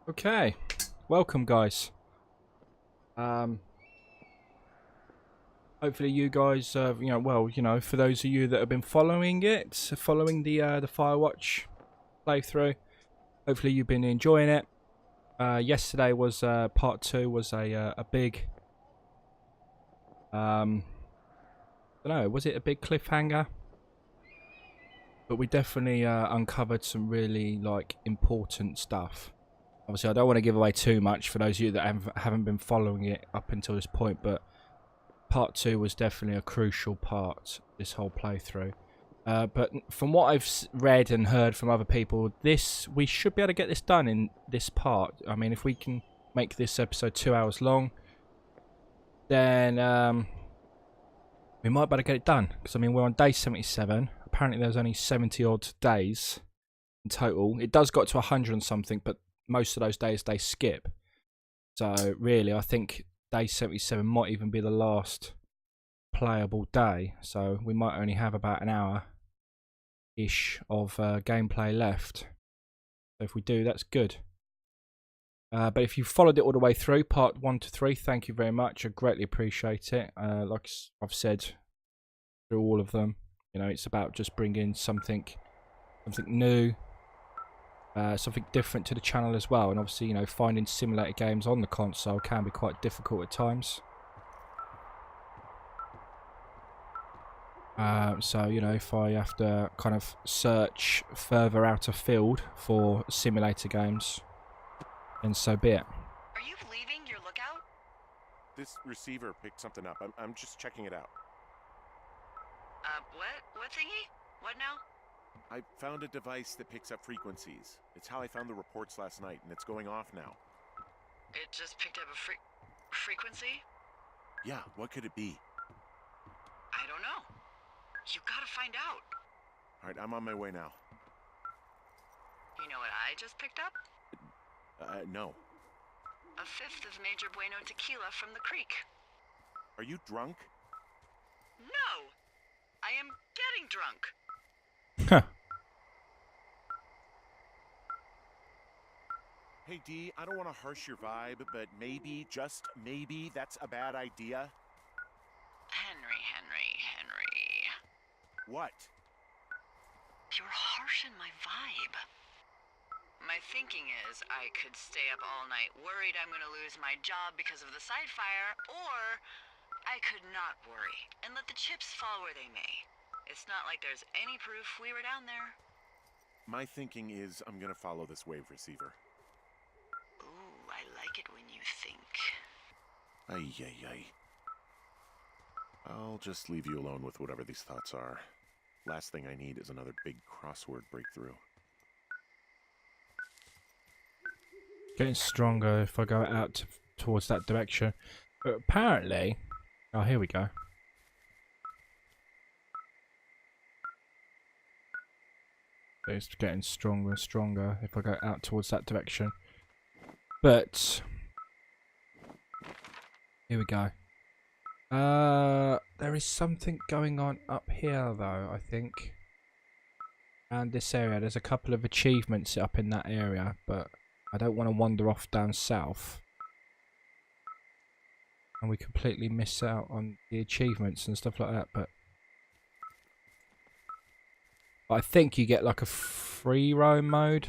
Okay, welcome guys. Hopefully you guys, for those of you that have been following the Firewatch playthrough, hopefully you've been enjoying it. Yesterday was part 2 was a big, I don't know, was it a big cliffhanger? But we definitely uncovered some really important stuff. Obviously, I don't want to give away too much for those of you that haven't been following it up until this point, but part 2 was definitely a crucial part this whole playthrough. But from what I've read and heard from other people, we should be able to get this done in this part. I mean, if we can make this episode 2 hours long, then we might be able to get it done. Because I mean, we're on day 77. Apparently, there's only 70 odd days in total. It does got to 100 and something, but most of those days they skip. So really, I think day 77 might even be the last playable day. So we might only have about an hour-ish of gameplay left. So if we do, that's good. But if you followed it all the way through, part 1 to 3, thank you very much. I greatly appreciate it. Like I've said through all of them, you know, it's about just bringing something new. Something different to the channel as well, and obviously, you know, finding simulator games on the console can be quite difficult at times. So, you know, if I have to kind of search further out of field for simulator games, then so be it. Are you leaving your lookout? This receiver picked something up. I'm just checking it out. What thingy? What now? I found a device that picks up frequencies. It's how I found the reports last night, and it's going off now. It just picked up a frequency? Yeah, what could it be? I don't know. You gotta find out. All right, I'm on my way now. You know what I just picked up? No. A fifth of Major Bueno tequila from the creek. Are you drunk? No! I am getting drunk. Huh. Hey, D, I don't want to harsh your vibe, but maybe, just maybe, that's a bad idea. Henry. What? You're harshing my vibe. My thinking is I could stay up all night worried I'm gonna lose my job because of the side fire, or I could not worry and let the chips fall where they may. It's not like there's any proof we were down there. My thinking is I'm gonna follow this wave receiver. Ooh, I like it when you think. Ay. I'll just leave you alone with whatever these thoughts are. Last thing I need is another big crossword breakthrough. Getting stronger if I go out towards that direction. But apparently... Oh, here we go. It's getting stronger and stronger if I go out towards that direction. But... Here we go. There is something going on up here though, I think. And this area, there's a couple of achievements up in that area, but I don't want to wander off down south. And we completely miss out on the achievements and stuff like that, but I think you get like a free roam mode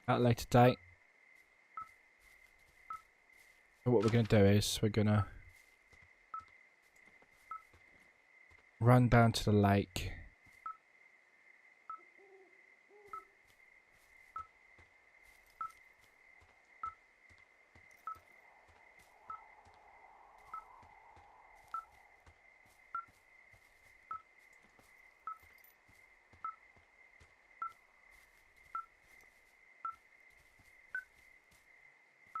at a later date. So what we're going to do is we're going to run down to the lake.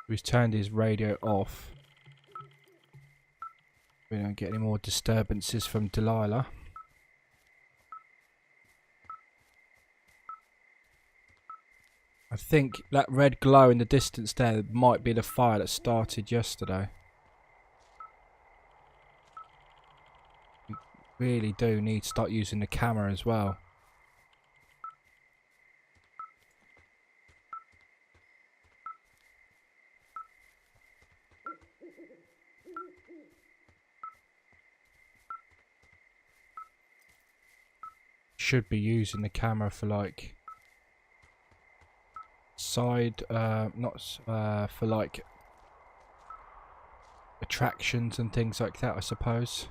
He's turned his radio off. We don't get any more disturbances from Delilah. I think that red glow in the distance there might be the fire that started yesterday. We really do need to start using the camera as well. should be using the camera for like side, for like attractions and things like that, I suppose.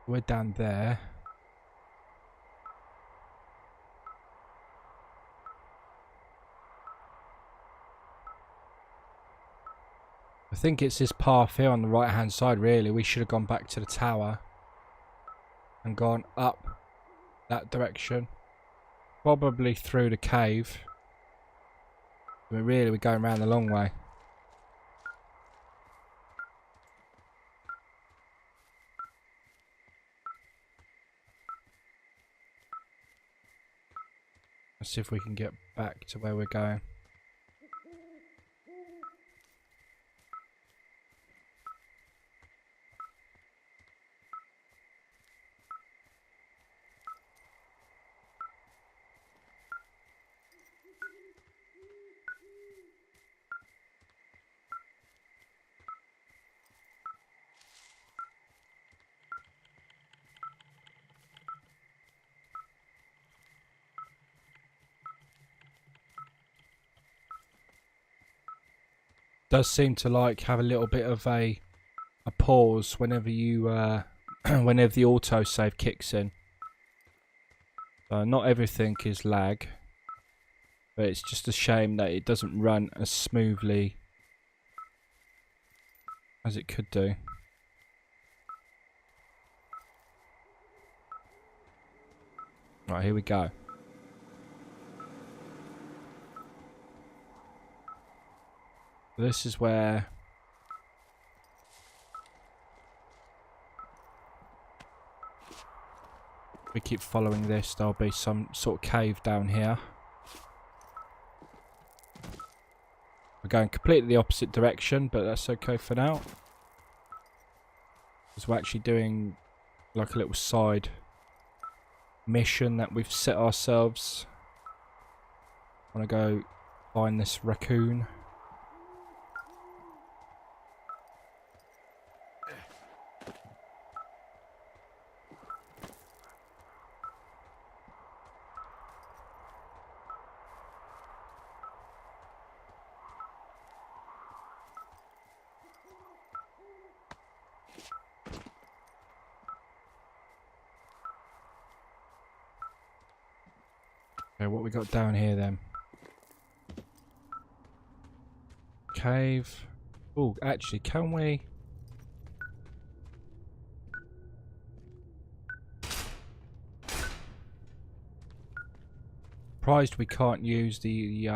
We're down there. I think it's this path here on the right hand side really. We should have gone back to the tower and gone up that direction. Probably through the cave. But really we're going around the long way. Let's see if we can get back to where we're going. Does seem to like have a little bit of a pause whenever you whenever the autosave kicks in. Not everything is lag, but it's just a shame that it doesn't run as smoothly as it could do. Right, here we go. This is where we keep following this. There'll be some sort of cave down here. We're going completely the opposite direction, but that's okay for now. Because we're actually doing like a little side mission that we've set ourselves. I want to go find this raccoon. Okay, what we got down here then? Cave. Oh, actually, can we? Surprised we can't use the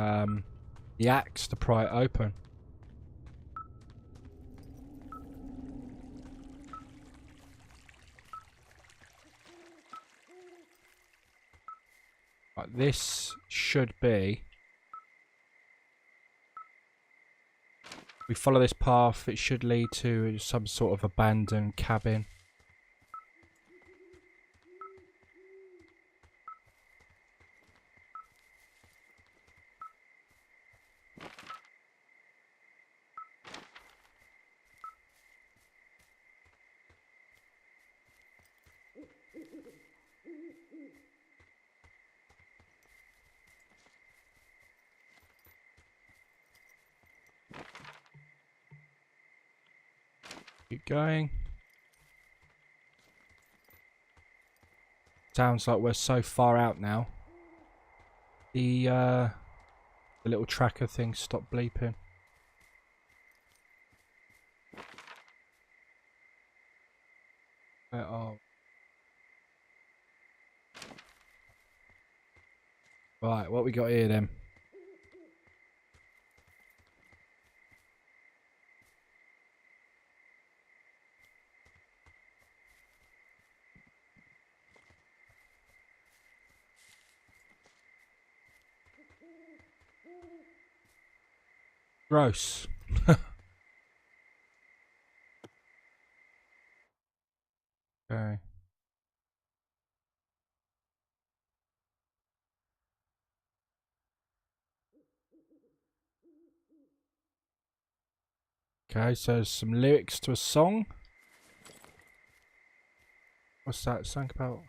axe to pry it open. Right, this should be. We follow this path, it should lead to some sort of abandoned cabin. Keep going. Sounds like we're so far out now. The little tracker thing stopped bleeping. Oh. Right, what we got here then? Gross. Okay. Okay, so there's some lyrics to a song. What's that? Something about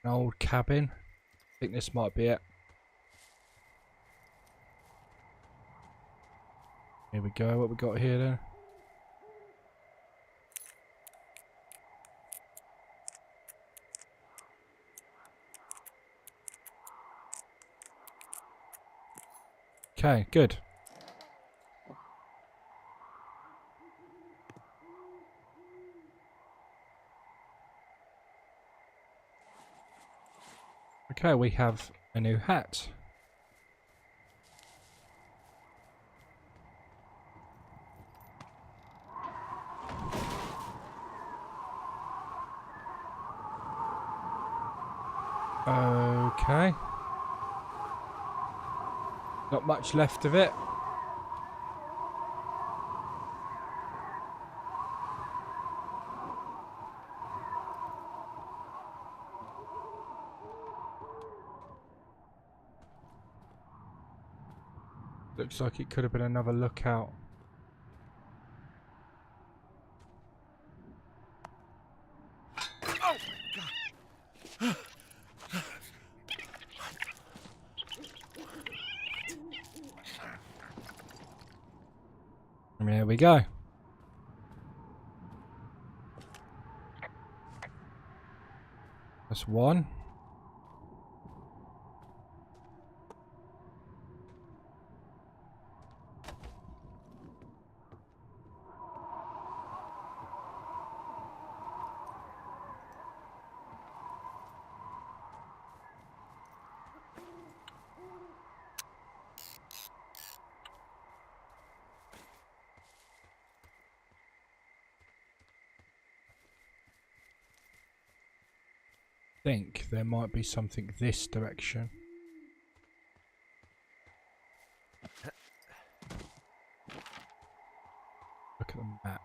An old cabin. I think this might be it. Here we go. What we got here then? Okay, good. Okay, we have a new hat. Okay. Not much left of it. Looks like it could have been another lookout. And here we go. That's one. Think there might be something this direction. Look at the map.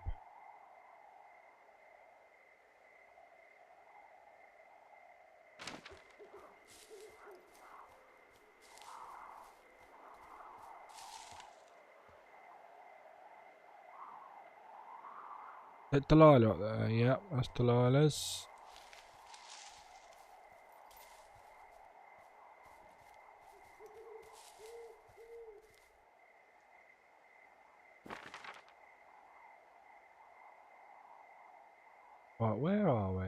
Is that Delilah up there? Yeah, that's Delilah's. Right, where are we?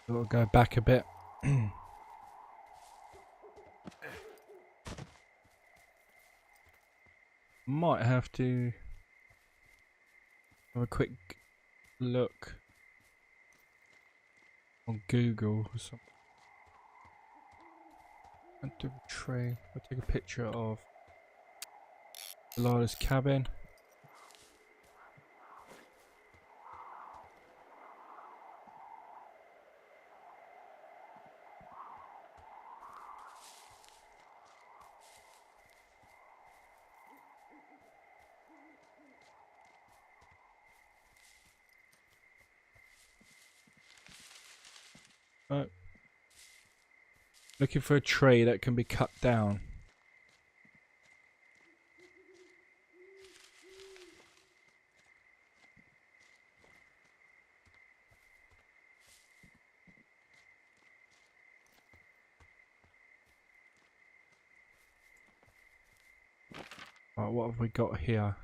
We'll go back a bit. Might have to have a quick look on Google or something. Under a tree. I'll take a picture of Delilah's cabin. Looking for a tree that can be cut down. Right, what have we got here?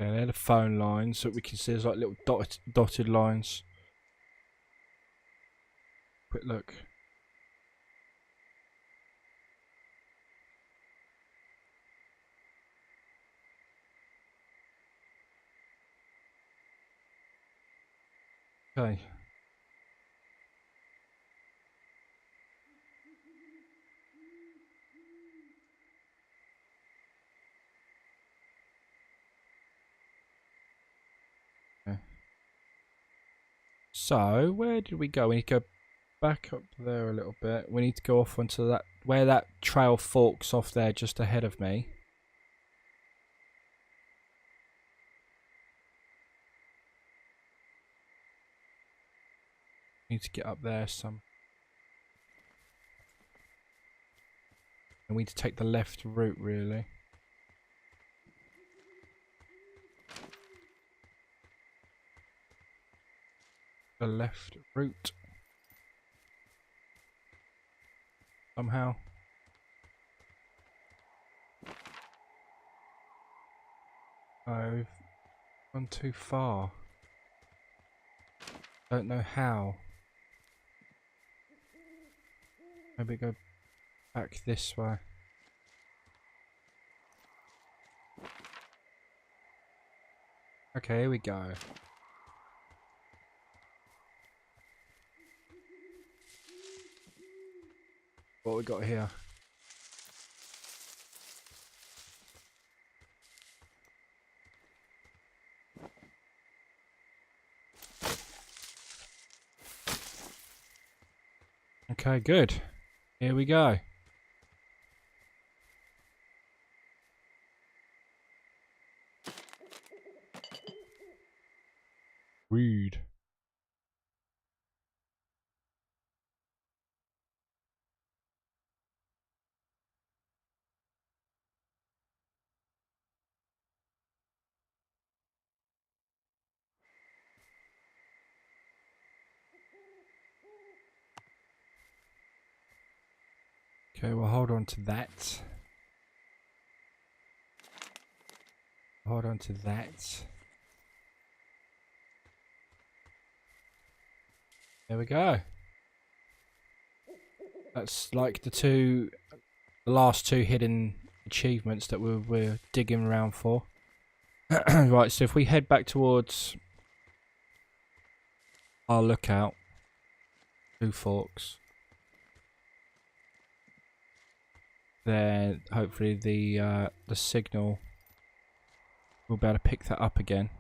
Yeah, they're the phone lines that we can see. There's like little dotted lines. Quick look. Okay. So, where did we go? We need to go back up there a little bit. We need to go off onto that, where that trail forks off there just ahead of me. Need to get up there some. And we need to take the left route, really. a left route. Somehow. Oh, we've gone too far. Don't know how. Maybe go back this way. Okay, here we go. What we got here? Okay, good. Here we go. Rude. Okay, we'll hold on to that. Hold on to that. There we go. That's like the last two hidden achievements that we're digging around for. Right, so if we head back towards our lookout, Two Forks, then hopefully the signal, we'll be able to pick that up again.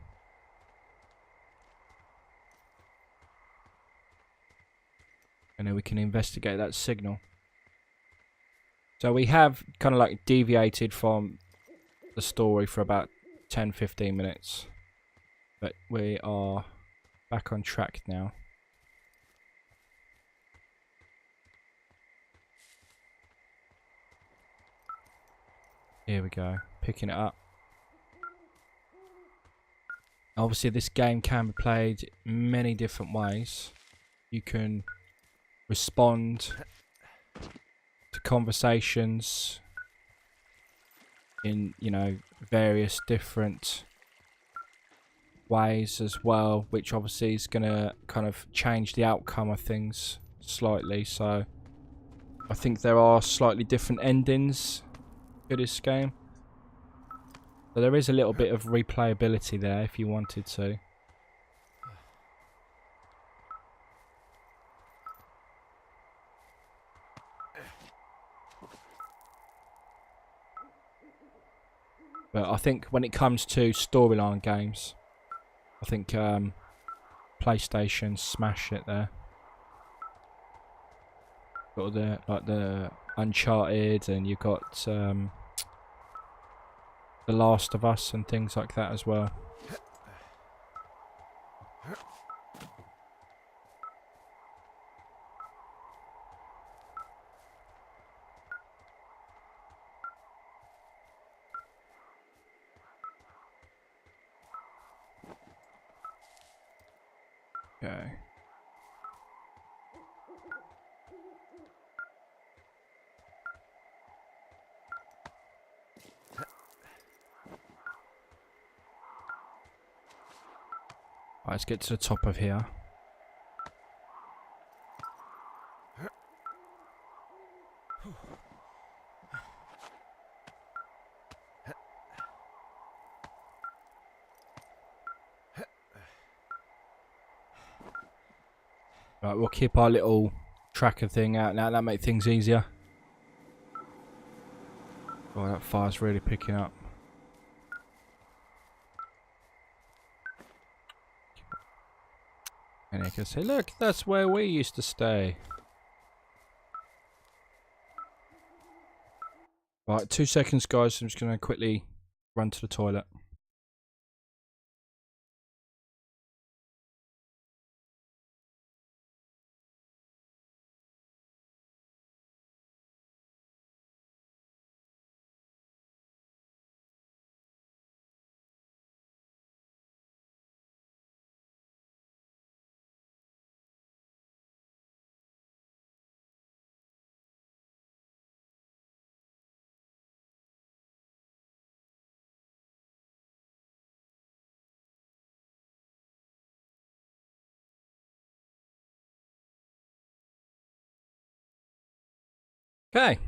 And then we can investigate that signal. So we have kind of like deviated from the story for about 10-15 minutes. But we are back on track now. Here we go, picking it up. Obviously this game can be played many different ways. You can respond to conversations in, you know, various different ways as well, which obviously is going to kind of change the outcome of things slightly. So I think there are slightly different endings to this game. So there is a little bit of replayability there if you wanted to. But I think when it comes to storyline games, I think PlayStation smash it there. Got the Uncharted, and you got The Last of Us and things like that as well. Okay. Right, let's get to the top of here. Right, we'll keep our little tracker thing out now. That'll make things easier. Oh, that fire's really picking up. And you can say, look, that's where we used to stay. Right, 2 seconds, guys. I'm just going to quickly run to the toilet. Okay,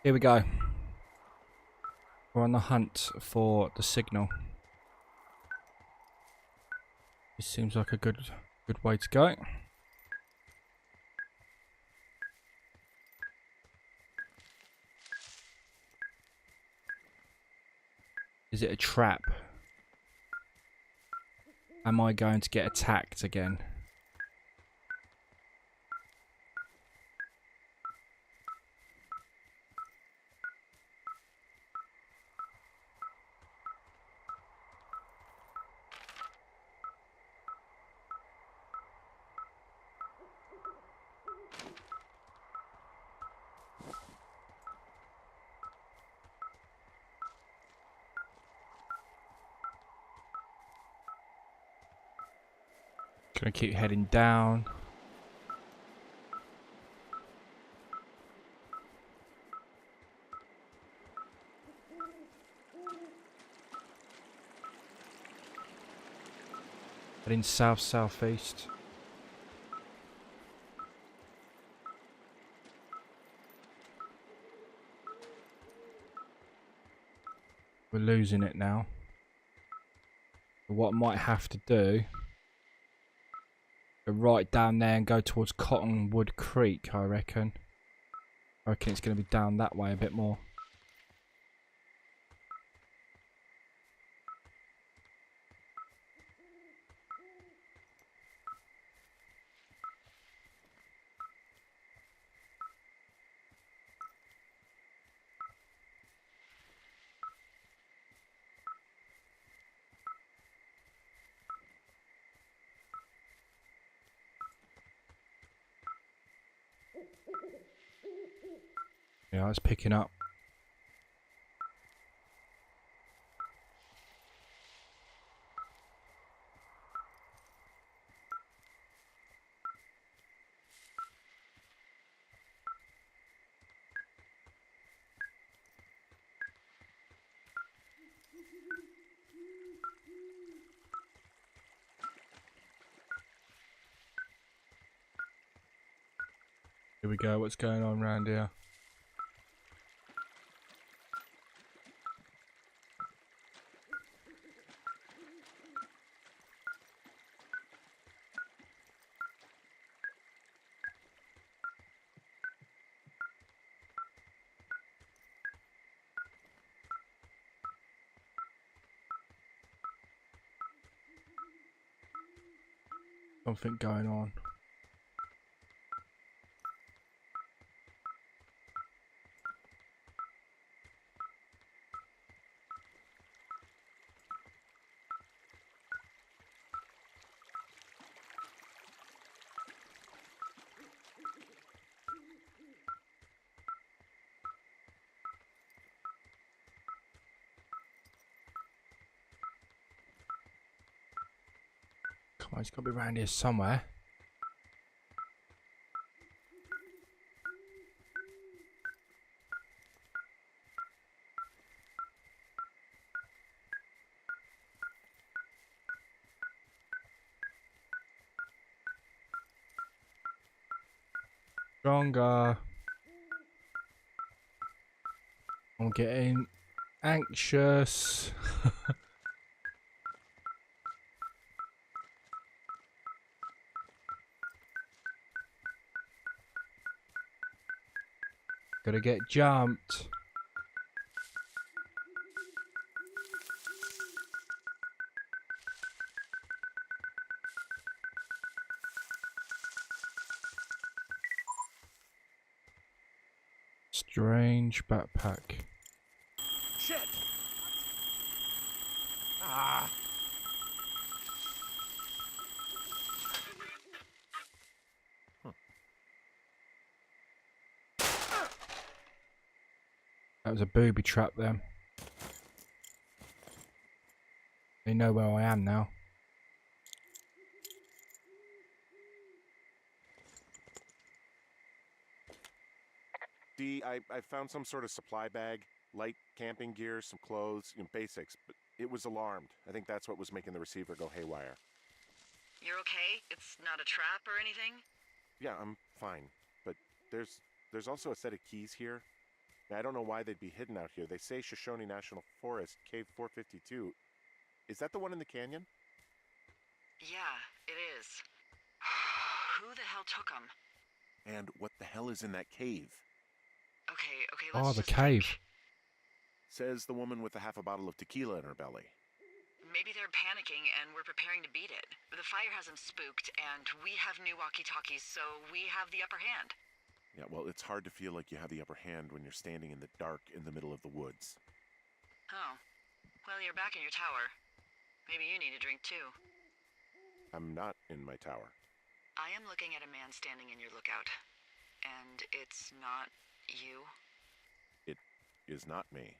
here we go. We're on the hunt for the signal. This seems like a good way to go. Is it a trap? Am I going to get attacked again? Gonna keep heading down. Heading south-southeast. We're losing it now. What I might have to do, go right down there and go towards Cottonwood Creek, I reckon. I reckon it's going to be down that way a bit more. Yeah, it's picking up. Here we go, what's going on around here? Something going on. Come on, it's got to be around here somewhere. Stronger. I'm getting anxious. Gotta get jumped. Strange backpack. Shit! Ah! That was a booby trap then. They know where I am now. D, I found some sort of supply bag, light camping gear, some clothes, basics, but it was alarmed. I think that's what was making the receiver go haywire. You're okay? It's not a trap or anything? Yeah, I'm fine, but there's there's also a set of keys here. I don't know why they'd be hidden out here. They say Shoshone National Forest, Cave 452. Is that the one in the canyon? Yeah, it is. Who the hell took them? And what the hell is in that cave? Okay, Oh, let's the just cave. think. Says the woman with a half a bottle of tequila in her belly. Maybe they're panicking and we're preparing to beat it. The fire has them spooked, and we have new walkie-talkies, so we have the upper hand. Yeah, well, it's hard to feel like you have the upper hand when you're standing in the dark in the middle of the woods. Oh. Well, you're back in your tower. Maybe you need a drink, too. I'm not in my tower. I am looking at a man standing in your lookout. And it's not you? It is not me.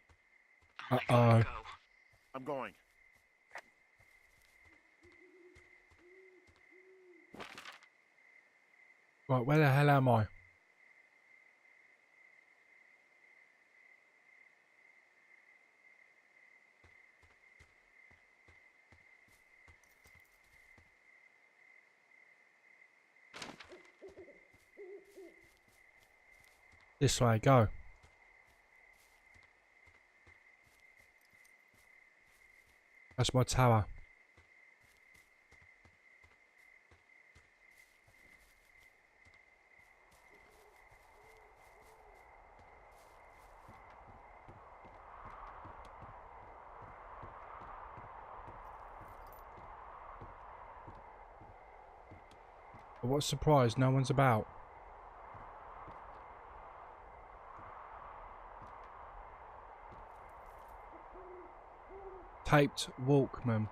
Oh my God, go. I'm going. Right, where the hell am I? This way, go. That's my tower. But what a surprise, no one's about. Taped Walkman.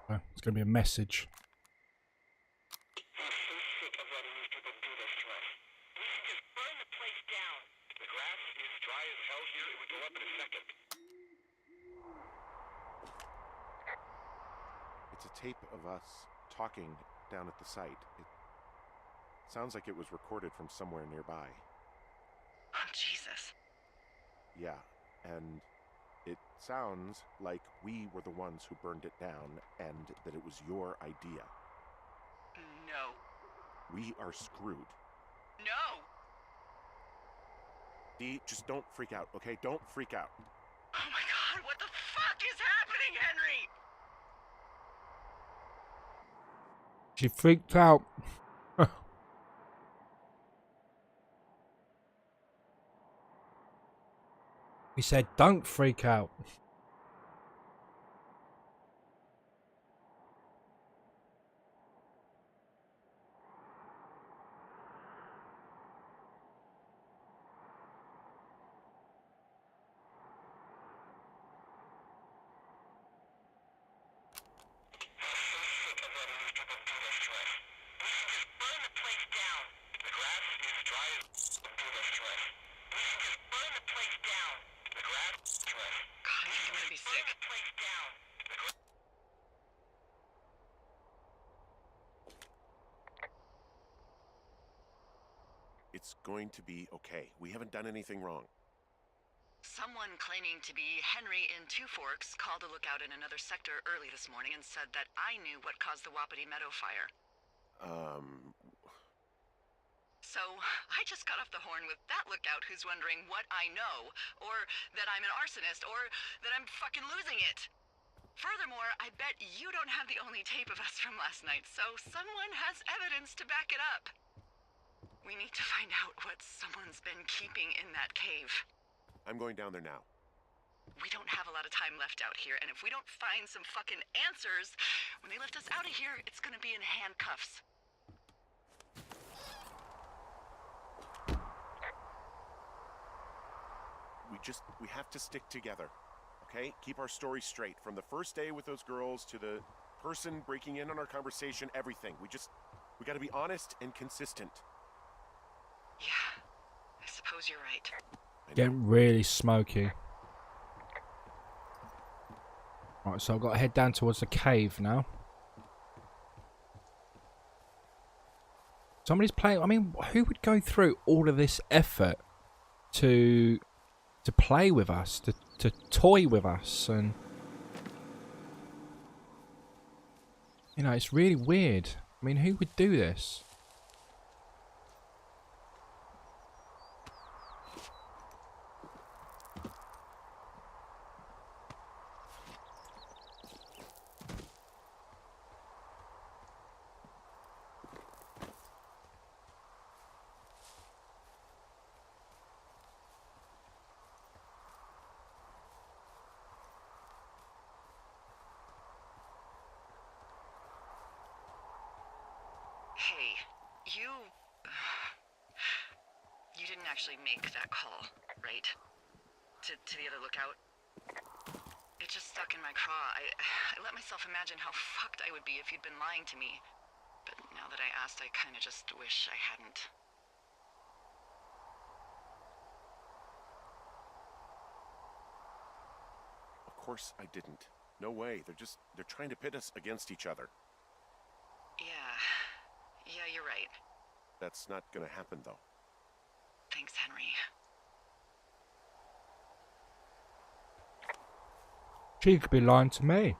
Oh, it's going to be a message. I'm so sick of letting these people do this to us. We should just burn the place down. The grass is dry as hell here. It would go up in a second. It's a tape of us talking down at the site. It sounds like it was recorded from somewhere nearby. Oh, Jesus. Yeah, and it sounds like we were the ones who burned it down and that it was your idea. No. We are screwed. No! Dee, just don't freak out, okay? Don't freak out. Oh my God, what the fuck is happening, Henry? She freaked out. He said, don't freak out. I'm so sick of letting these people do this to us. We should just burn the place down. The grass is dry as do this to us. We should just burn the place down. The grass to us. God, I think I'm gonna be Burn sick. the place down. The grass. It's going to be okay. We haven't done anything wrong. Someone claiming to be Henry in Two Forks called a lookout in another sector early this morning and said that I knew what caused the Wapiti Meadow fire. So I just got off the horn with that lookout who's wondering what I know, or that I'm an arsonist, or that I'm fucking losing it. Furthermore, I bet you don't have the only tape of us from last night, so someone has evidence to back it up. We need to find out what someone's been keeping in that cave. I'm going down there now. We don't have a lot of time left out here, and if we don't find some fucking answers, when they lift us out of here, it's gonna be in handcuffs. We have to stick together, okay? Keep our story straight. From the first day with those girls to the person breaking in on our conversation, everything. We gotta be honest and consistent. Yeah, I suppose you're right. Getting really smoky. Right, so I've got to head down towards the cave now. Somebody's playing. I mean, who would go through all of this effort to play with us, to toy with us, and You know, it's really weird. I mean, who would do this? Hey, you... You didn't actually make that call, right? To the other lookout? It just stuck in my craw. I let myself imagine how fucked I would be if you'd been lying to me. But now that I asked, I kinda just wish I hadn't. Of course I didn't. No way. They're trying to pit us against each other. Yeah, you're right. That's not gonna happen, though. Thanks, Henry. She could be lying to me.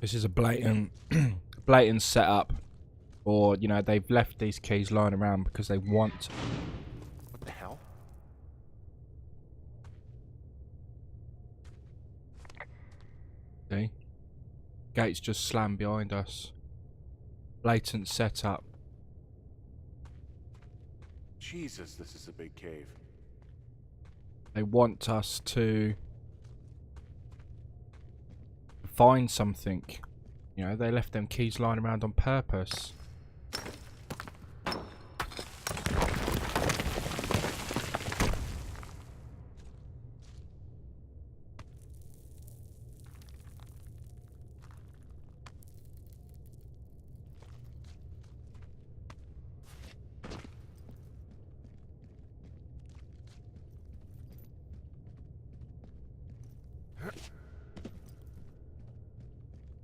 This is a blatant, blatant setup, or you know they've left these keys lying around because they want. What the hell? See, gates just slammed behind us. Blatant setup. Jesus, this is a big cave. They want us to find something. You know, they left them keys lying around on purpose.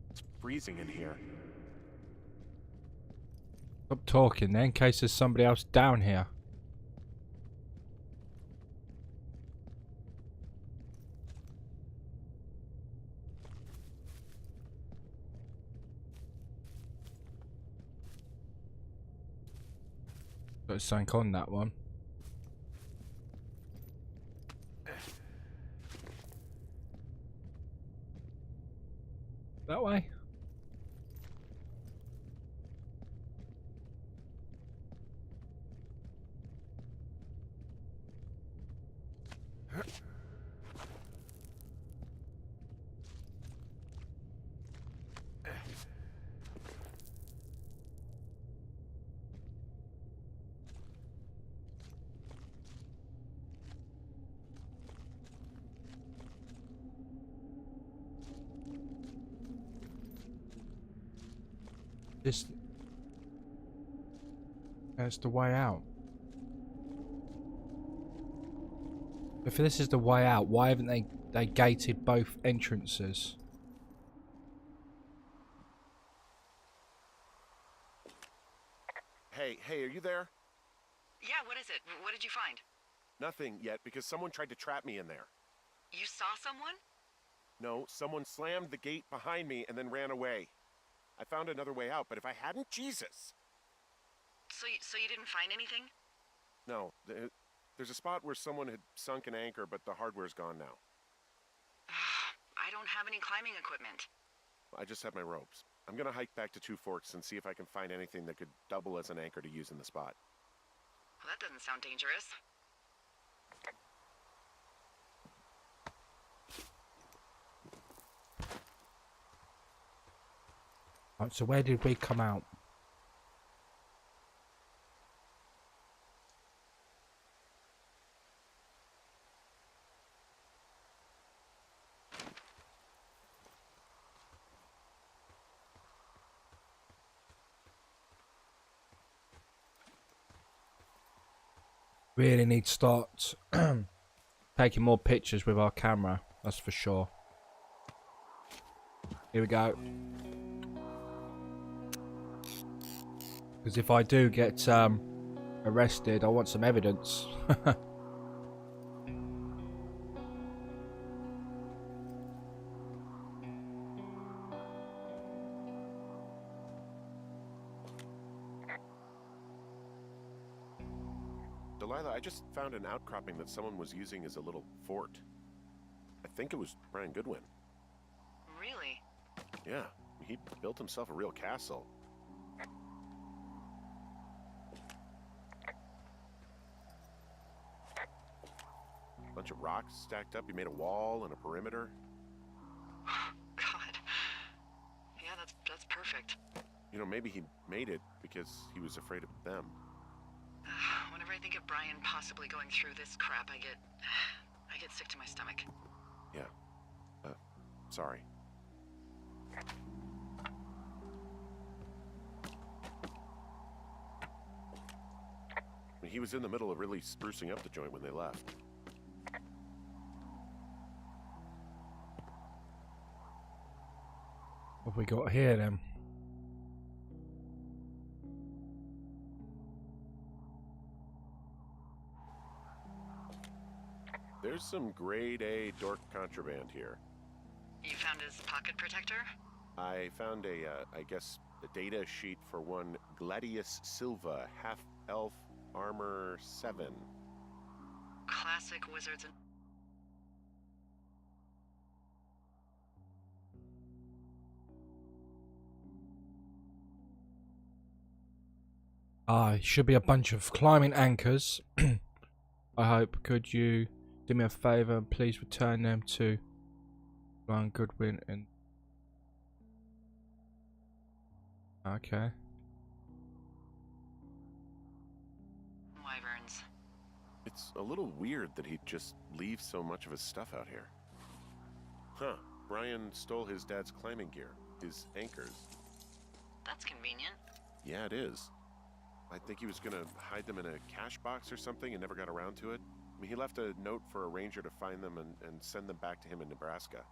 It's freezing in here. Stop talking then, in case there's somebody else down here. Got something on that one. That way. This. That's the way out. If this is the way out, why haven't they gated both entrances? Hey, are you there? Yeah, what is it? What did you find? Nothing yet, because someone tried to trap me in there. You saw someone? No, someone slammed the gate behind me and then ran away. I found another way out, but if I hadn't, Jesus! So you didn't find anything? No, there's a spot where someone had sunk an anchor, but the hardware's gone now. I don't have any climbing equipment. I just have my ropes. I'm gonna hike back to Two Forks and see if I can find anything that could double as an anchor to use in the spot. Well, that doesn't sound dangerous. Right, so where did we come out? Really need to start taking more pictures with our camera, that's for sure. Here we go. Because if I do get arrested, I want some evidence. Delilah, I just found an outcropping that someone was using as a little fort. I think it was Brian Goodwin. Really? Yeah, he built himself a real castle. Bunch of rocks stacked up. He made a wall and a perimeter. God. Yeah, that's perfect. You know, maybe he made it because he was afraid of them. Whenever I think of Brian possibly going through this crap, I get sick to my stomach. Yeah. Sorry. I mean, he was in the middle of really sprucing up the joint when they left. What have we got here then? There's some grade A dork contraband here. You found his pocket protector? I found I guess, a data sheet for one Gladius Silva, half-elf armor 7. Classic wizards and... Ah, it should be a bunch of climbing anchors. I hope. Could you do me a favour and please return them to Brian Goodwin and... Okay. wyverns. It's a little weird that he'd just leave so much of his stuff out here. Huh. Brian stole his dad's climbing gear, his anchors. That's convenient. Yeah, it is. I think he was gonna hide them in a cash box or something and never got around to it. I mean, he left a note for a ranger to find them and send them back to him in Nebraska.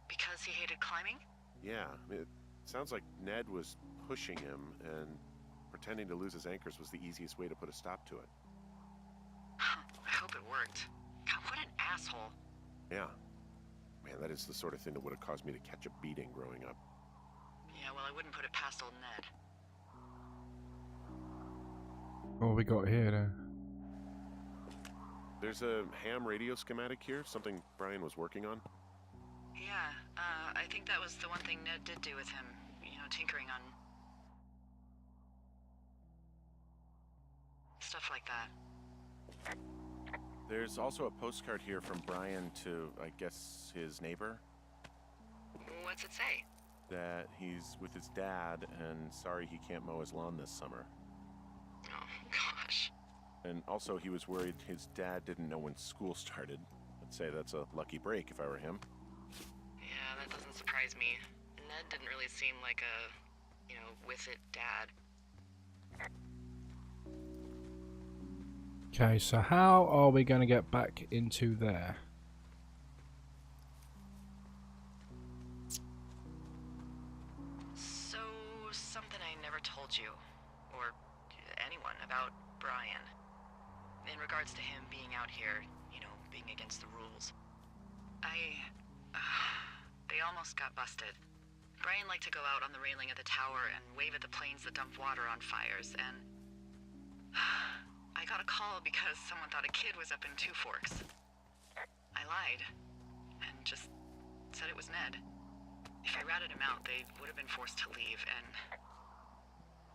Because he hated climbing? Yeah, I mean, it sounds like Ned was pushing him, and pretending to lose his anchors was the easiest way to put a stop to it. I hope it worked. God, what an asshole. Yeah. Man, that is the sort of thing that would have caused me to catch a beating growing up. Yeah, well, I wouldn't put it past old Ned. What have we got here then? There's a ham radio schematic here, something Brian was working on. Yeah, I think that was the one thing Ned did do with him. You know, tinkering on... stuff like that. There's also a postcard here from Brian to, I guess, his neighbor. What's it say? That he's with his dad and sorry he can't mow his lawn this summer. Oh, gosh. And also he was worried his dad didn't know when school started. I'd say that's a lucky break if I were him. Yeah, that doesn't surprise me. Ned didn't really seem like a, you know, with it dad. Okay, so how are we going to get back into there? So, something I never told you, or anyone, about Brian. In regards to him being out here, you know, being against the rules. They almost got busted. Brian liked to go out on the railing of the tower and wave at the planes that dumped water on fires, and... I got a call because someone thought a kid was up in Two Forks. I lied, and just said it was Ned. If I ratted him out, they would have been forced to leave, and...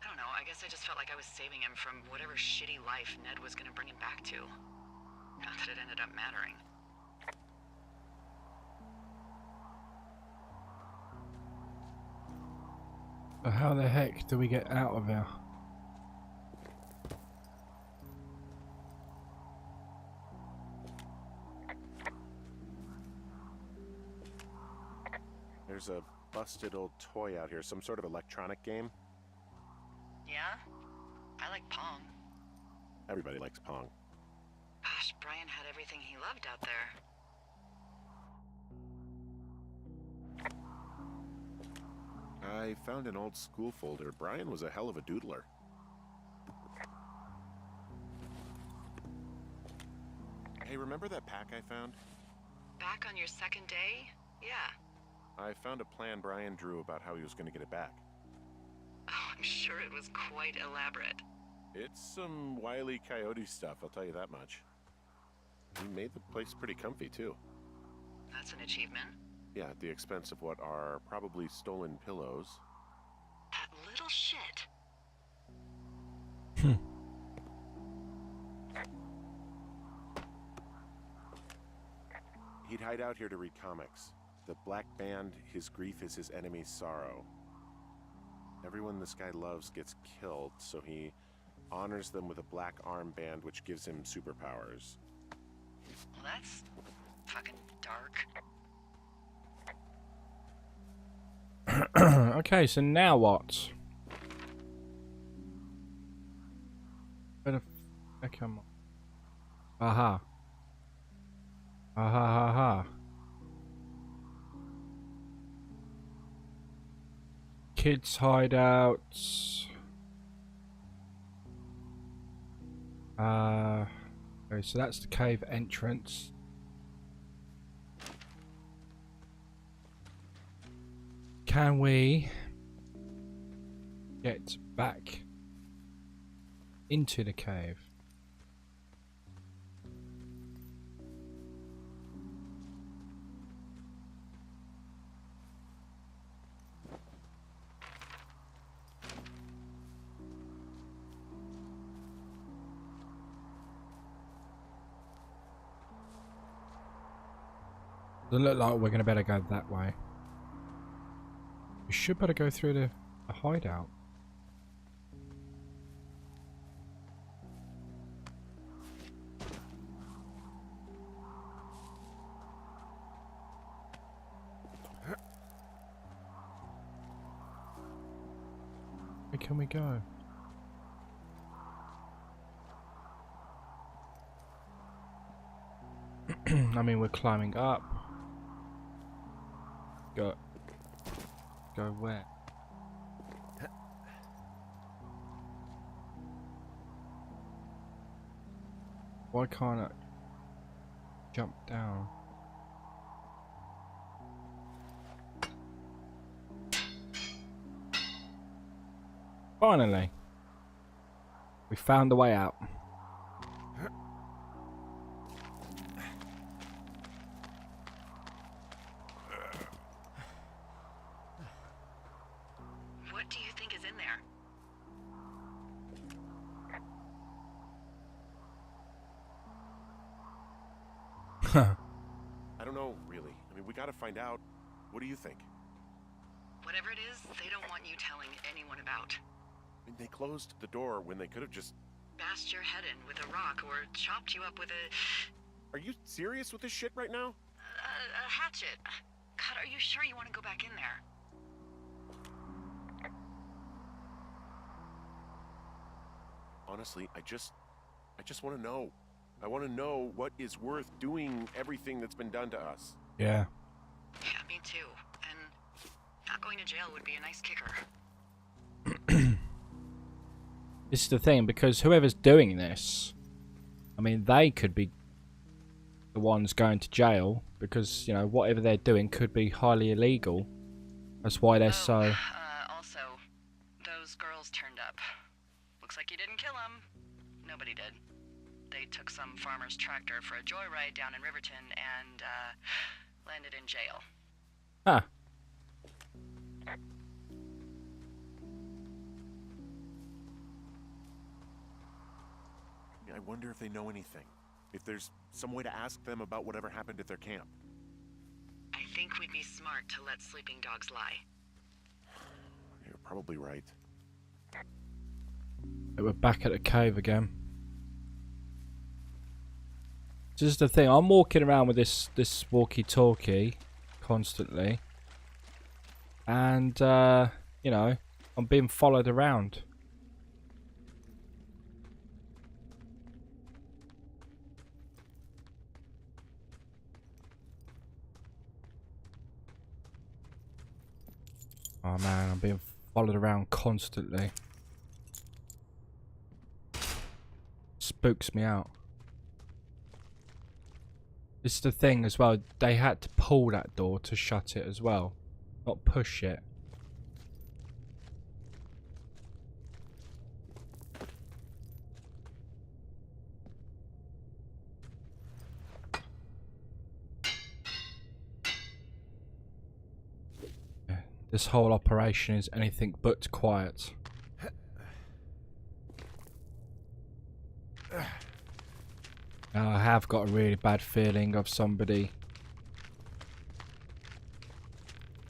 I don't know, I guess I just felt like I was saving him from whatever shitty life Ned was gonna bring him back to. Not that it ended up mattering. So how the heck do we get out of here? There's a busted old toy out here, some sort of electronic game. Yeah? I like Pong. Everybody likes Pong. Gosh, Brian had everything he loved out there. I found an old school folder. Brian was a hell of a doodler. Hey, remember that pack I found? Back on your second day? Yeah. I found a plan Brian drew about how he was going to get it back. Oh, I'm sure it was quite elaborate. It's some Wile E. Coyote stuff, I'll tell you that much. He made the place pretty comfy, too. That's an achievement. Yeah, at the expense of what are probably stolen pillows. That little shit. He'd hide out here to read comics. The Black Band, his grief is his enemy's sorrow. Everyone this guy loves gets killed, so he honors them with a black armband which gives him superpowers. Well, that's fucking dark. Okay, so now what? Where the heck am I? Aha. Aha, ha, ha. Kids' hideouts. Okay, so that's the cave entrance. Can we get back into the cave? Doesn't look like we're gonna better go that way. We should better go through the hideout. Where can we go? I mean, we're climbing up. Go where? Why can't I jump down? Finally, we found the way out. What do you think is in there? I don't know, really. I mean, we gotta find out. What do you think? Whatever it is, they don't want you telling anyone about. I mean, they closed the door when they could have just... Bashed your head in with a rock or chopped you up with a... Are you serious with this shit right now? a hatchet. God, are you sure you want to go back in there? Honestly, I just want to know. I want to know what is worth doing everything that's been done to us. Yeah. Yeah, me too. And not going to jail would be a nice kicker. This is the thing, because whoever's doing this, I mean, they could be the ones going to jail, because, you know, whatever they're doing could be highly illegal. That's why they're so... Also, those girls turned up. Looks like you didn't kill them. Nobody did. They took some farmer's tractor for a joyride down in Riverton and, landed in jail. Huh. I wonder if they know anything. If there's some way to ask them about whatever happened at their camp. I think we'd be smart to let sleeping dogs lie. You're probably right. We're back at the cave again. This is the thing. I'm walking around with this walkie-talkie constantly, and you know, I'm being followed around. Oh man, I'm being followed around constantly. Spooks me out. This is the thing as well. They had to pull that door to shut it as well, not push it. This whole operation is anything but quiet. Now, I have got a really bad feeling of somebody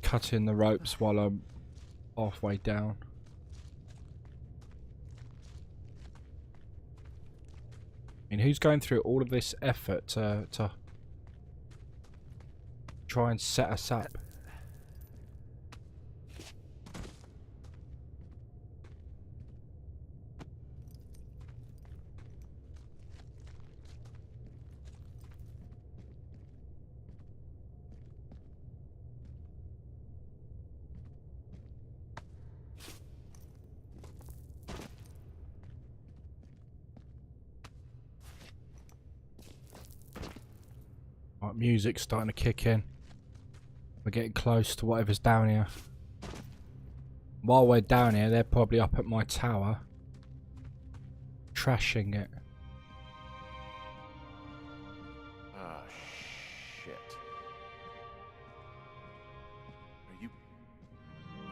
cutting the ropes while I'm halfway down. I mean, who's going through all of this effort to try and set us up? Right, music's starting to kick in. We're getting close to whatever's down here. While we're down here, they're probably up at my tower, trashing it. Ah, shit. Are you...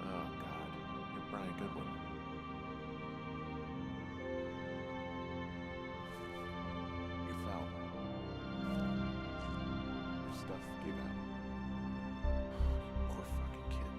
Oh, God. You're Brian Goodwin. You fell. Your stuff gave out. You poor fucking kid.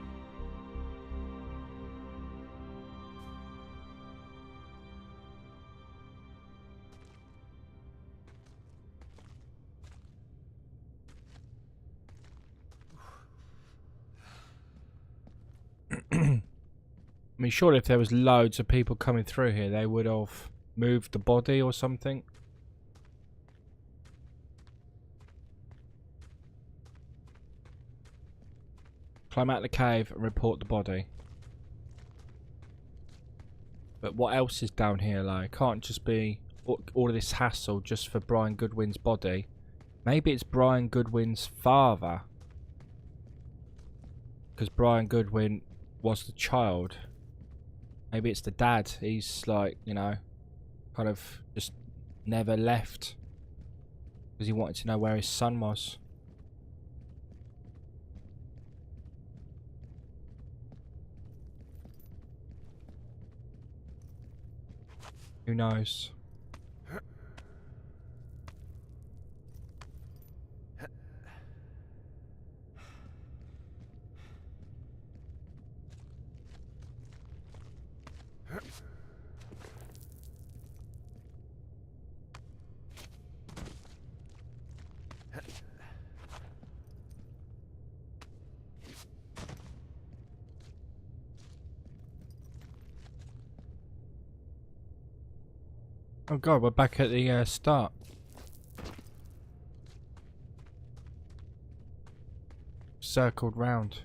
I mean, surely if there was loads of people coming through here, they would have moved the body or something. Climb out the cave and report the body. But what else is down here, like? It can't just be all of this hassle just for Brian Goodwin's body. Maybe it's Brian Goodwin's father. Because Brian Goodwin was the child. Maybe it's the dad. He's like, you know, kind of just never left. Because he wanted to know where his son was. Who knows? Oh god, we're back at the start. Circled round.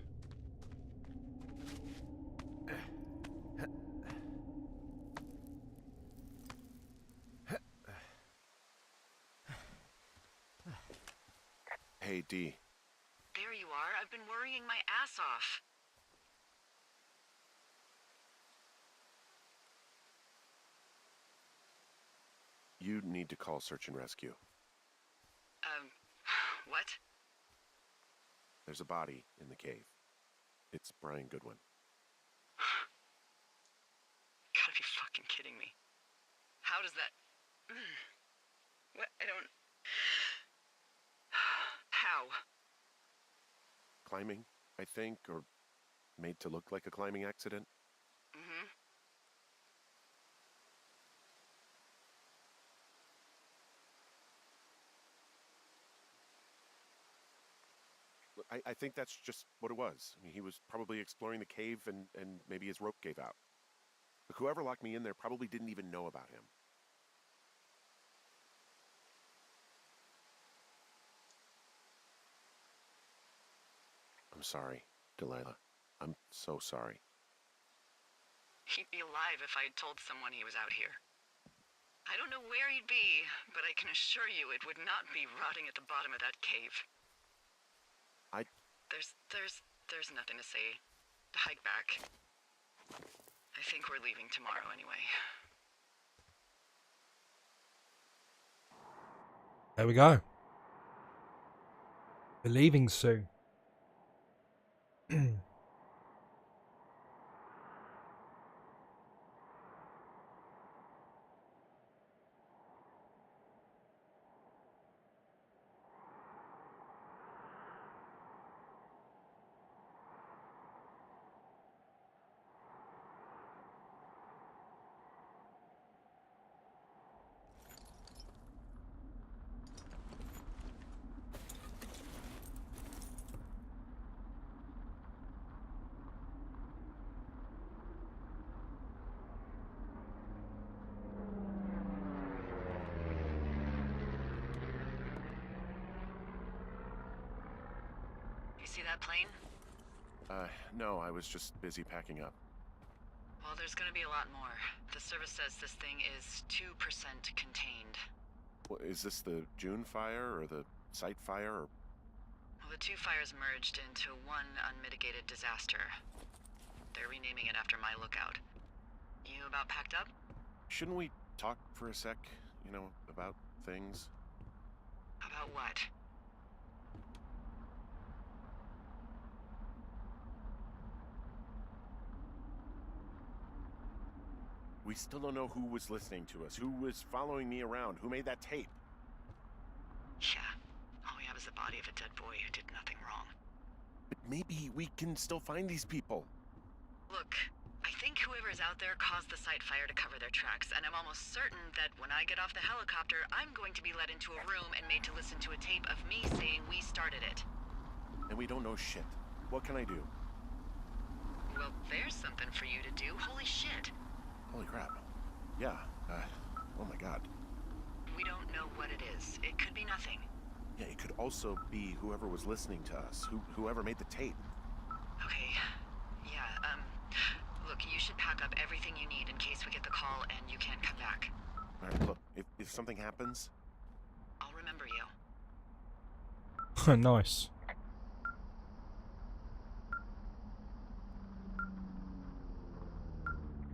Hey, D. There you are. I've been worrying my ass off. You need to call search and rescue. What? There's a body in the cave. It's Brian Goodwin. Gotta be fucking kidding me. How does that... What? I don't... How? Climbing, I think, or made to look like a climbing accident. I think that's just what it was. I mean, he was probably exploring the cave and maybe his rope gave out. But whoever locked me in there probably didn't even know about him. I'm sorry, Delilah. I'm so sorry. He'd be alive if I'd told someone he was out here. I don't know where he'd be, but I can assure you it would not be rotting at the bottom of that cave. I... There's nothing to say. Hike back. I think we're leaving tomorrow anyway. There we go. We're leaving soon. You see that plane? No, I was just busy packing up. Well, there's gonna be a lot more. The service says this thing is 2% contained. Well, is this the June fire or the site fire or... Well, the two fires merged into one unmitigated disaster. They're renaming it after my lookout. You about packed up? Shouldn't we talk for a sec, you know, about things? About what? We still don't know who was listening to us, who was following me around, who made that tape. Yeah. All we have is the body of a dead boy who did nothing wrong. But maybe we can still find these people. Look, I think whoever's out there caused the site fire to cover their tracks, and I'm almost certain that when I get off the helicopter, I'm going to be led into a room and made to listen to a tape of me saying we started it. And we don't know shit. What can I do? Well, there's something for you to do. Holy shit. Holy crap. Yeah, oh my god. We don't know what it is. It could be nothing. Yeah, it could also be whoever was listening to us, whoever made the tape. Okay. Yeah, look, you should pack up everything you need in case we get the call and you can't come back. Alright, look, if something happens... I'll remember you. Nice.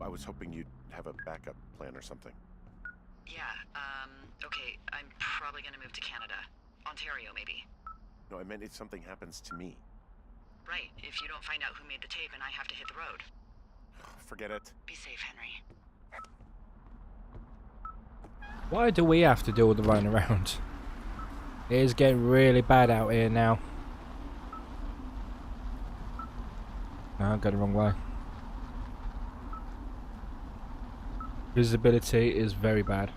I was hoping you'd have a backup plan or something. Yeah, okay, I'm probably gonna move to Canada. Ontario, maybe. No, I meant if something happens to me. Right, if you don't find out who made the tape and I have to hit the road. Forget it. Be safe, Henry. Why do we have to do all the running around? It is getting really bad out here now. No, I got the wrong way. Visibility is very bad.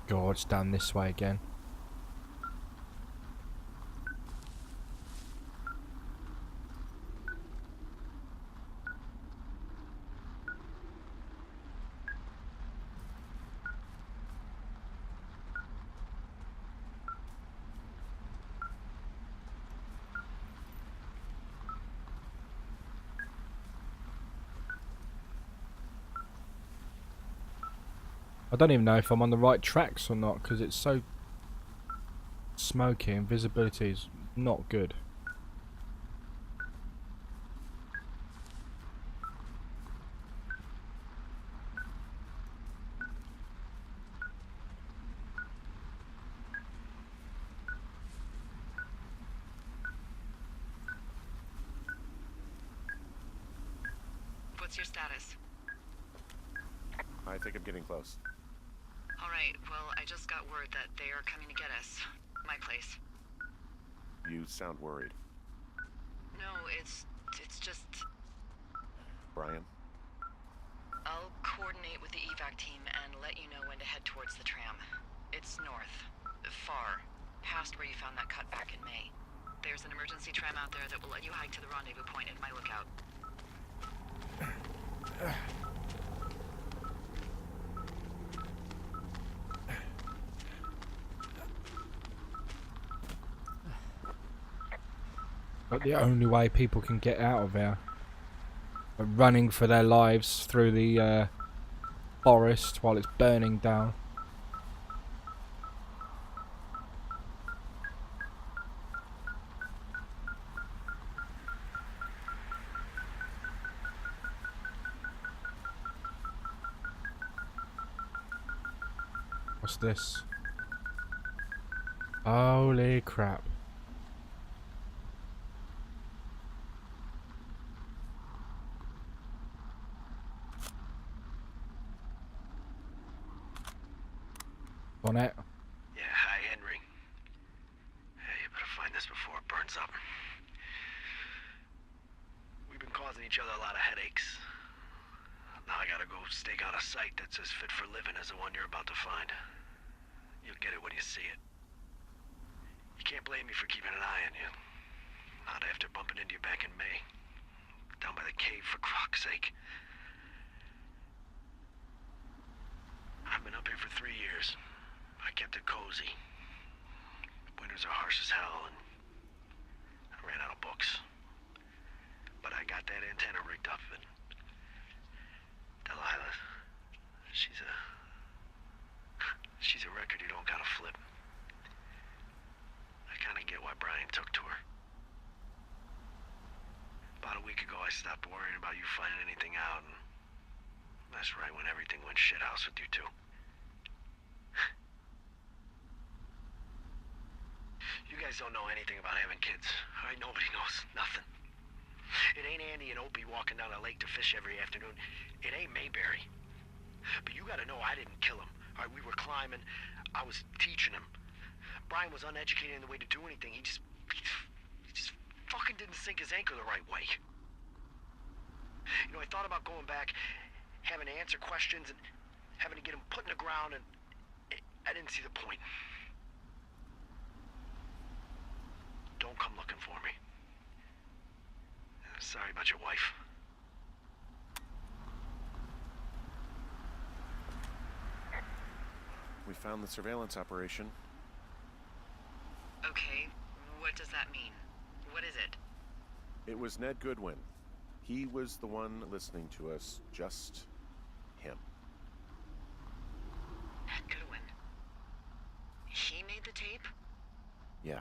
God, it's down this way again. I don't even know if I'm on the right tracks or not because it's so smoky and visibility is not good. What's your status? I think I'm getting close. Alright, well, I just got word that they are coming to get us. My place. You sound worried. it's just... Brian? I'll coordinate with the evac team and let you know when to head towards the tram. It's north. Far. Past where you found that cut back in May. There's an emergency tram out there that will let you hike to the rendezvous point at my lookout. But the only way people can get out of here are running for their lives through the forest while it's burning down. What's this? Holy crap. On it. Yeah, hi, Henry. Hey, you better find this before it burns up. We've been causing each other a lot of headaches. Now I gotta go stake out a site that's as fit for living as the one you're about to find. You'll get it when you see it. You can't blame me for keeping an eye on you. Not after bumping into you back in May. Down by the cave, for croc's sake. I've been up here for 3 years. I kept it cozy. Winters are harsh as hell, and I ran out of books. But I got that antenna rigged up, and Delilah, she's a record you don't gotta flip. I kinda get why Brian took to her. About a week ago, I stopped worrying about you finding anything out, and that's right when everything went shithouse with you two. You guys don't know anything about having kids. All right, nobody knows nothing. It ain't Andy and Opie walking down a lake to fish every afternoon. It ain't Mayberry. But you gotta know I didn't kill him. All right, we were climbing. I was teaching him. Brian was uneducated in the way to do anything. He just fucking didn't sink his anchor the right way. You know, I thought about going back, having to answer questions, and having to get him put in the ground, and I didn't see the point. Don't come looking for me. Sorry about your wife. We found the surveillance operation. Okay, what does that mean? What is it? It was Ned Goodwin. He was the one listening to us. Just him. Ned Goodwin. He made the tape? Yeah.